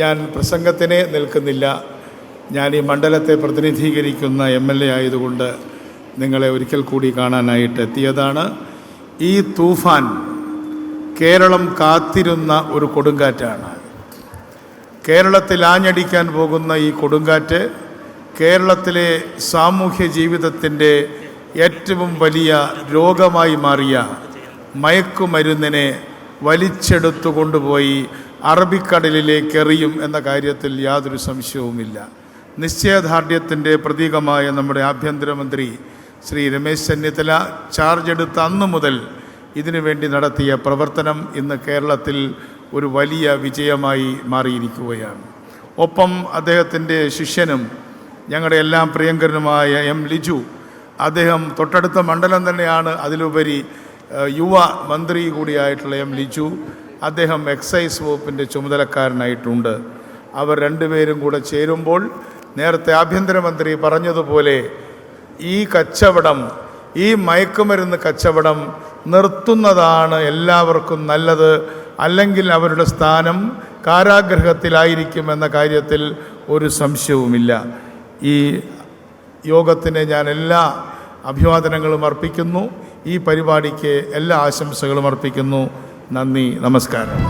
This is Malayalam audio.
ഞാൻ പ്രസംഗത്തിന് നിൽക്കുന്നില്ല. ഞാൻ ഈ മണ്ഡലത്തെ പ്രതിനിധീകരിക്കുന്ന MLA ആയതുകൊണ്ട് നിങ്ങളെ ഒരിക്കൽ കൂടി കാണാനായിട്ട് എത്തിയതാണ്. ഈ തൂഫാൻ കേരളം കാത്തിരുന്ന ഒരു കൊടുങ്കാറ്റാണ്. കേരളത്തിൽ ആഞ്ഞടിക്കാൻ പോകുന്ന ഈ കൊടുങ്കാറ്റ് കേരളത്തിലെ സാമൂഹ്യ ജീവിതത്തിൻ്റെ ഏറ്റവും വലിയ രോഗമായി മാറിയ മയക്കുമരുന്നിനെ വലിച്ചെടുത്തു കൊണ്ടുപോയി അറബിക്കടലിലേക്ക് എറിയും എന്ന കാര്യത്തിൽ യാതൊരു സംശയവുമില്ല. നിശ്ചയദാർഢ്യത്തിൻ്റെ പ്രതീകമായ നമ്മുടെ ആഭ്യന്തരമന്ത്രി ശ്രീ രമേശ് ചെന്നിത്തല ചാർജ് എടുത്ത അന്നു മുതൽ ഇതിനു വേണ്ടി നടത്തിയ പ്രവർത്തനം ഇന്ന് കേരളത്തിൽ ഒരു വലിയ വിജയമായി മാറിയിരിക്കുകയാണ്. ഒപ്പം അദ്ദേഹത്തിൻ്റെ ശിഷ്യനും ഞങ്ങളുടെ എല്ലാം പ്രിയങ്കരനുമായ M. ലിജു, അദ്ദേഹം തൊട്ടടുത്ത മണ്ഡലം തന്നെയാണ്, അതിലുപരി യുവ മന്ത്രി കൂടിയായിട്ടുള്ള M. ലിജു, അദ്ദേഹം എക്സൈസ് വകുപ്പിൻ്റെ ചുമതലക്കാരനായിട്ടുണ്ട്. അവർ രണ്ടുപേരും കൂടെ ചേരുമ്പോൾ നേരത്തെ ആഭ്യന്തരമന്ത്രി പറഞ്ഞതുപോലെ ഈ കച്ചവടം, ഈ മയക്കുമരുന്ന് കച്ചവടം നിർത്തുന്നതാണ് എല്ലാവർക്കും നല്ലത്. അല്ലെങ്കിൽ അവരുടെ സ്ഥാനം കാരാഗൃഹത്തിലായിരിക്കുമെന്ന കാര്യത്തിൽ ഒരു സംശയവുമില്ല. ഈ യോഗത്തിന് ഞാൻ എല്ലാ അഭിവാദനങ്ങളും അർപ്പിക്കുന്നു. ഈ പരിപാടിക്ക് എല്ലാ ആശംസകളും അർപ്പിക്കുന്നു. നന്ദി, നമസ്കാരം.